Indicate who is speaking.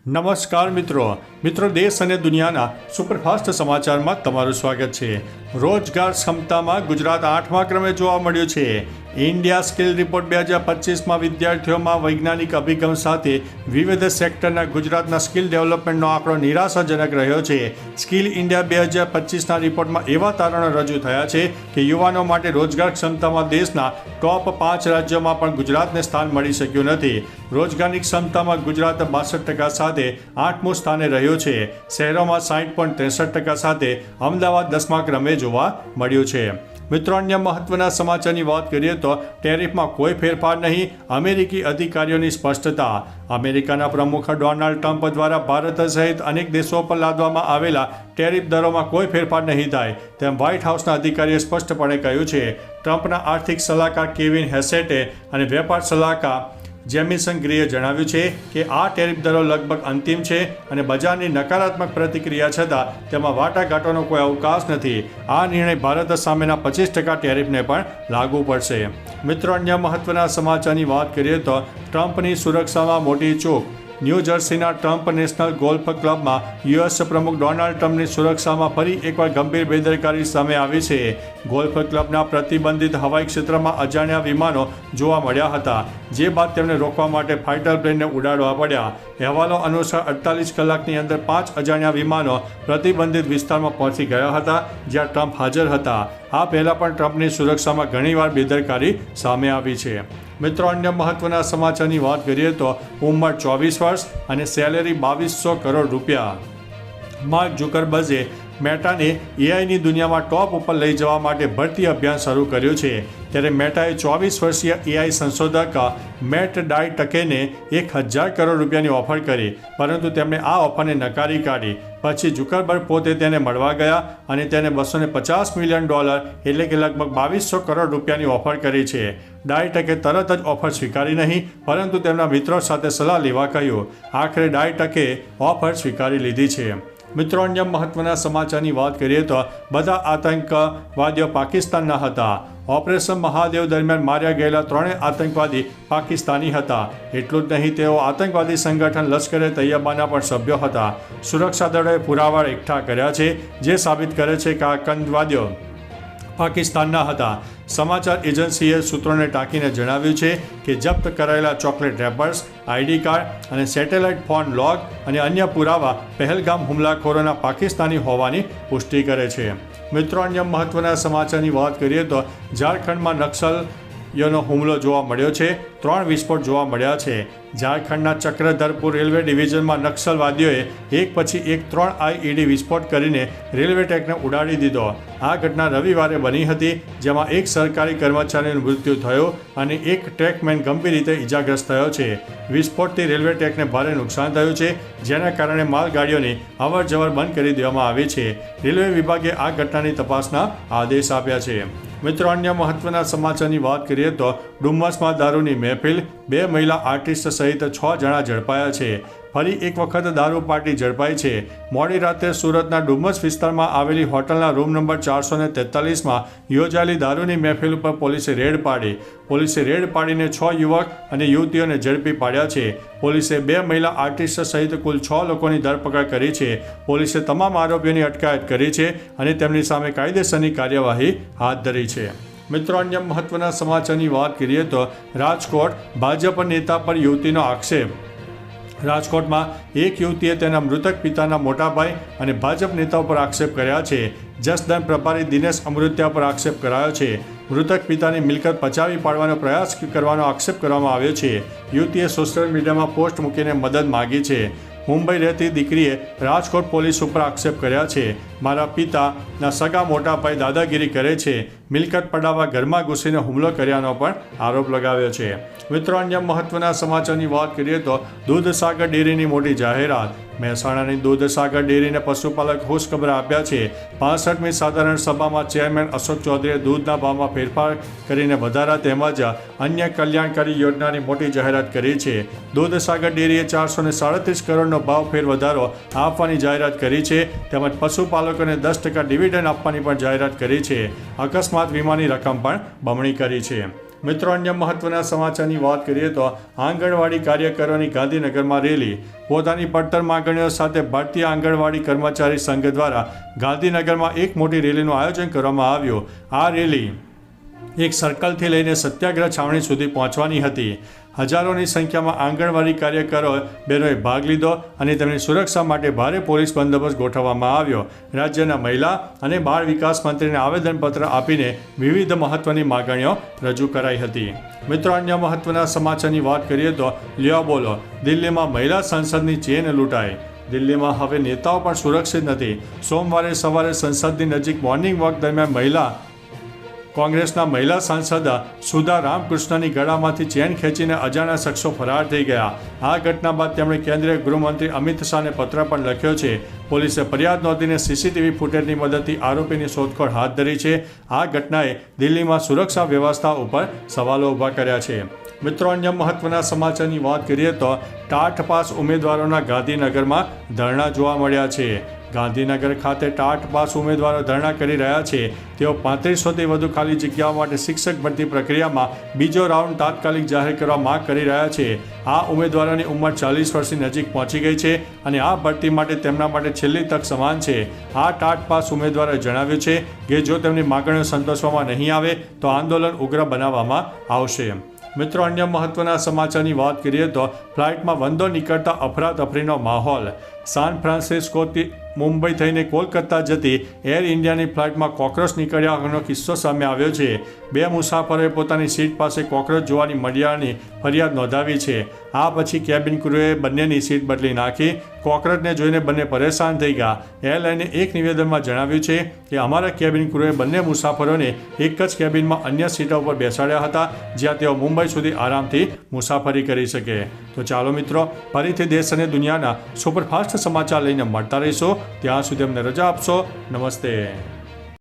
Speaker 1: નમસ્કાર મિત્રો દેશ અને દુનિયાના સુપરફાસ્ટ સમાચારમાં તમારું સ્વાગત છે। રોજગાર ક્ષમતામાં ગુજરાત 8મા ક્રમે જોવા મળ્યું છે। ઇન્ડિયા સ્કિલ રિપોર્ટ 2025માં વિદ્યાર્થીઓમાં વૈજ્ઞાનિક અભિગમ સાથે વિવિધ સેક્ટરના ગુજરાતના સ્કિલ ડેવલપમેન્ટનો આંકડો નિરાશાજનક રહ્યો છે। સ્કિલ ઇન્ડિયા 2025ના રિપોર્ટમાં એવા તારણો રજૂ થયા છે કે યુવાનો માટે રોજગાર ક્ષમતામાં દેશના ટોપ 5 રાજ્યોમાં પણ ગુજરાતને સ્થાન મળી શક્યું નથી। રોજગારની ક્ષમતામાં ગુજરાત 62% સાથે 8મું સ્થાને રહ્યું છે। શહેરોમાં 60.63% સાથે અમદાવાદ 10મા ક્રમે જોવા મળ્યું છે। મિત્રો, અન્ય મહત્વના સમાચારની વાત કરીએ તો ટેરિફમાં કોઈ ફેરફાર નહીં, અમેરિકી અધિકારીઓની સ્પષ્ટતા। અમેરિકાના પ્રમુખ ડોનાલ્ડ ટ્રમ્પ દ્વારા ભારત સહિત અનેક દેશો પર લાદવામાં આવેલા ટેરિફ દરોમાં કોઈ ફેરફાર નહીં થાય તેમ વ્હાઇટ હાઉસના અધિકારીએ સ્પષ્ટપણે કહ્યું છે। ટ્રમ્પના આર્થિક સલાહકાર કેવિન હેસેટે અને વેપાર સલાહકાર જેમિસન ગ્રીએ જણાવ્યું છે કે આ ટેરિફ દરો લગભગ અંતિમ છે અને બજારની નકારાત્મક પ્રતિક્રિયા છતાં તેમાં વાટાઘાટોનો કોઈ અવકાશ નથી। આ નિર્ણય ભારત સામેના 25% ટેરિફને પણ લાગુ પડશે। મિત્રો, અન્ય મહત્વના સમાચારની વાત કરીએ તો ટ્રમ્પની સુરક્ષામાં મોટી ચૂક। ન્યૂ જર્સીના ટ્રમ્પ નેશનલ ગોલ્ફ ક્લબમાં યુએસ પ્રમુખ ડોનાલ્ડ ટ્રમ્પની સુરક્ષામાં ફરી એકવાર ગંભીર બેદરકારી સામે આવી છે। ગોલ્ફ ક્લબના પ્રતિબંધિત હવાઈ ક્ષેત્રમાં અજાણ્યા વિમાનો જોવા મળ્યા હતા, જે બાદ તેમને રોકવા માટે ફાઇટર પ્લેનને ઉડાડવા પડ્યા। અહેવાલો અનુસાર 48 કલાકની અંદર 5 અજાણ્યા વિમાનો પ્રતિબંધિત વિસ્તારમાં પહોંચી ગયા હતા, જ્યાં ટ્રમ્પ હાજર હતા। આ પહેલાં પણ ટ્રમ્પની સુરક્ષામાં ઘણીવાર બેદરકારી સામે આવી છે। મિત્રો, અન્ય મહત્વના સમાચારની વાત કરીએ તો ઉંમર 24 વર્ષ અને સેલેરી 2200 કરોડ રૂપિયા। માર્ક ઝુકરબર્ગે મેટાને એઆઈની દુનિયામાં ટોપ ઉપર લઈ જવા માટે ભરતી અભિયાન શરૂ કર્યું છે। ત્યારે મેટાએ 24 વર્ષીય એઆઈ સંશોધક મેટ ડાયટકેને 1000 કરોડ રૂપિયાની ઓફર કરી, પરંતુ તેમણે આ ઓફરને નકારી કાઢી। પછી ઝુકરબર્ગ પોતે તેને મળવા ગયા અને તેને $250 મિલિયન એટલે કે લગભગ 2200 કરોડ રૂપિયાની ઓફર કરી છે। ડાયટકે તરત જ ઓફર સ્વીકારી નહીં, પરંતુ તેમના મિત્રો સાથે સલાહ લેવા કહ્યું। આખરે ડાયટકે ઓફર સ્વીકારી લીધી છે। મિત્રો, અન્ય મહત્વના સમાચારની વાત કરીએ તો બધા આતંકવાદીઓ પાકિસ્તાનના હતા। ઓપરેશન મહાદેવ દરમિયાન માર્યા ગયેલા 3 આતંકવાદી પાકિસ્તાની હતા। એટલું જ નહીં, તેઓ આતંકવાદી સંગઠન લશ્કરે તૈયબાના પણ સભ્યો હતા। સુરક્ષા દળોએ પુરાવા એકઠા કર્યા છે, જે સાબિત કરે છે કે આતંકવાદીઓ પાકિસ્તાનના હતા। સમાચાર એજન્સીએ સૂત્રોને ટાંકીને જણાવ્યું છે કે જપ્ત કરાયેલા ચોકલેટ રેપર્સ, આઈડી કાર્ડ અને સેટેલાઇટ ફોન લોગ અને અન્ય પુરાવા પહેલગામ હુમલાખોરોના પાકિસ્તાની હોવાની પુષ્ટિ કરે છે। મિત્રો, અન્ય મહત્વના સમાચારની વાત કરીએ તો ઝારખંડમાં નક્સલીઓનો હુમલો જોવા મળ્યો છે। 3 વિસ્ફોટ જોવા મળ્યા છે। ઝારખંડના ચક્રધરપુર રેલવે ડિવિઝનમાં નક્સલવાદીઓએ એક પછી એક 3 આઈઈડી વિસ્ફોટ કરીને રેલવે ટ્રેકને ઉડાડી દીધો। આ ઘટના રવિવારે બની હતી, જેમાં એક સરકારી કર્મચારીનું મૃત્યુ થયું અને એક ટ્રેકમેન ગંભીર રીતે ઇજાગ્રસ્ત થયો છે। વિસ્ફોટથી રેલવે ટ્રેકને ભારે નુકસાન થયું છે, જેના કારણે માલગાડીઓની અવરજવર બંધ કરી દેવામાં આવી છે। રેલવે વિભાગે આ ઘટનાની તપાસના આદેશ આપ્યા છે। મિત્રો, અન્ય મહત્વના સમાચારની વાત કરીએ તો ડુમ્મસમાં દારૂની મહેફિલ, 2 મહિલા આર્ટિસ્ટ સહિત 6 જણા ઝડપાયા છે। ફરી એક વખત દારૂ પાર્ટી ઝડપાઈ છે। મોડી રાત્રે સુરતના ડુમ્મસ વિસ્તારમાં આવેલી હોટલના રૂમ નંબર 443માં યોજાયેલી દારૂની મહેફિલ ઉપર પોલીસે રેડ પાડી। પોલીસે રેડ પાડીને 6 યુવક અને યુવતીઓને ઝડપી પાડ્યા છે। પોલીસે 2 મહિલા આર્ટિસ્ટ સહિત કુલ 6 લોકોની ધરપકડ કરી છે। પોલીસે તમામ આરોપીઓની અટકાયત કરી છે અને તેમની સામે કાયદેસરની કાર્યવાહી હાથ ધરી છે। મિત્રો, અન્ય મહત્વના સમાચારની વાત કરીએ તો રાજકોટ ભાજપ નેતા પર યુવતીનો આક્ષેપ। રાજકોટમાં એક યુવતીએ તેના મૃતક પિતાના મોટાભાઈ અને ભાજપ નેતાઓ પર આક્ષેપ કર્યા છે। જસદણ પ્રભારી દિનેશ અમૃત્યા પર આક્ષેપ કરાયો છે। મૃતક પિતાની મિલકત પચાવી પાડવાનો પ્રયાસ કરવાનો આક્ષેપ કરવામાં આવ્યો છે। યુવતીએ સોશિયલ મીડિયામાં પોસ્ટ મૂકીને મદદ માગી છે। મુંબઈ રહેતી દીકરીએ રાજકોટ પોલીસ ઉપર આક્ષેપ કર્યા છે। મારા પિતાના સગા મોટાભાઈ દાદાગીરી કરે છે, મિલકત પડાવવા ઘરમાં ઘૂસીને હુમલો કર્યાનો પણ આરોપ લગાવ્યો છે। મિત્રો, અન્ય મહત્વના સમાચારની વાત કરીએ તો દૂધસાગર ડેરીની મોટી જાહેરાત। મહેસાણાની દૂધસાગર ડેરીને પશુપાલક ખુશખબર આપ્યા છે। 65મી સાધારણ સભામાં ચેરમેન અશોક ચૌધરીએ દૂધના ભાવમાં ફેરફાર કરીને વધારા તેમજ અન્ય કલ્યાણકારી યોજનાની મોટી જાહેરાત કરી છે। દૂધસાગર ડેરીએ 437 કરોડનો ભાવ ફેર વધારો આપવાની જાહેરાત કરી છે, તેમજ પશુપાલકોને 10% ડિવિડન્ડ આપવાની પણ જાહેરાત કરી છે। અકસ્માત વીમાની રકમ પણ બમણી કરી છે। મિત્રો, અન્ય મહત્વના સમાચારની વાત કરીએ તો આંગણવાડી કાર્યકરોની ગાંધીનગરમાં રેલી. પોતાની પડતર માંગણીઓ સાથે ભારતીય આંગણવાડી કર્મચારી સંઘ દ્વારા ગાંધીનગરમાં એક મોટી રેલીનું આયોજન કરવામાં આવ્યું. આ રેલી એક સર્કલથી લઈને સત્યાગ્રહ છાવણી સુધી પહોંચવાની હતી. હજારોની સંખ્યામાં આંગણવાડી કાર્યકરો બહેનોએ ભાગ લીધો અને તેમની સુરક્ષા માટે ભારે પોલીસ બંદોબસ્ત ગોઠવવામાં આવ્યો. રાજ્યના મહિલા અને બાળ વિકાસ મંત્રીને આવેદનપત્ર આપીને વિવિધ મહત્વની માગણીઓ રજૂ કરાઈ હતી. મિત્રો, અન્ય મહત્વના સમાચારની વાત કરીએ તો લ્યો બોલો, દિલ્હીમાં મહિલા સંસદની ચેન લૂંટાઈ. દિલ્હીમાં હવે નેતાઓ પણ સુરક્ષિત નથી. સોમવારે સવારે સંસદની નજીક મોર્નિંગ વોક દરમિયાન કોંગ્રેસના મહિલા સાંસદ સુધા રામકૃષ્ણની ગળામાંથી ચેન ખેંચીને અજાણ્યા શખ્સો ફરાર થઈ ગયા. આ ઘટના બાદ તેમણે કેન્દ્રીય ગૃહમંત્રી અમિત શાહને પત્ર પણ લખ્યો છે. પોલીસે ફરિયાદ નોંધીને સીસીટીવી ફૂટેજની મદદથી આરોપીની શોધખોળ હાથ ધરી છે. આ ઘટનાએ દિલ્હીમાં સુરક્ષા વ્યવસ્થા ઉપર સવાલો ઊભા કર્યા છે. મિત્રો, અન્ય મહત્વના સમાચારની વાત કરીએ તો ટાટ પાસ ઉમેદવારોના ગાંધીનગરમાં ધરણા જોવા મળ્યા છે. ગાંધીનગર ખાતે ટાટ પાસ ઉમેદવારો ધરણા કરી રહ્યા છે. તેઓ 3500થી વધુ ખાલી જગ્યાઓ માટે શિક્ષક ભરતી પ્રક્રિયામાં બીજો રાઉન્ડ તાત્કાલિક જાહેર કરવા માંગ કરી રહ્યા છે. આ ઉમેદવારોની ઉંમર 40 વર્ષની નજીક પહોંચી ગઈ છે અને આ ભરતી માટે તેમના માટે છેલ્લી તક સમાન છે. આ ટાટ પાસ ઉમેદવારોએ જણાવ્યું છે કે જો તેમની માગણીઓ સંતોષવામાં નહીં આવે તો આંદોલન ઉગ્ર બનાવવામાં આવશે. મિત્રો, અન્ય મહત્વના સમાચારની વાત કરીએ તો ફ્લાઇટમાં વંદો નીકળતા અફરાતફરીનો માહોલ. સાન ફ્રાન્સિસ્કોથી મુંબઈ થઈને કોલકાતા જતી એર ઇન્ડિયાની ફ્લાઇટમાં કોકરોચ નીકળ્યા હોવાનો કિસ્સો સામે આવ્યો છે. 2 મુસાફરોએ પોતાની સીટ પાસે કોકરોચ જોવાની મળ્યાની ફરિયાદ નોંધાવી છે. આ પછી કેબિન ક્રૂએ બંનેની સીટ બદલી નાખી. કોકરોચને જોઈને બંને પરેશાન થઈ ગયા. એરલાઇને એક નિવેદનમાં જણાવ્યું છે કે અમારા કેબિન ક્રૂએ બંને મુસાફરોને એક જ કેબિનમાં અન્ય સીટો ઉપર બેસાડ્યા હતા જ્યાં તેઓ મુંબઈ સુધી આરામથી મુસાફરી કરી શકે. તો ચાલો મિત્રો, ફરીથી દેશ અને દુનિયાના સુપરફાસ્ટ સમાચાર લઈને મળતા રહીશું. ત્યાં સુધી અમને રજા આપશો. નમસ્તે.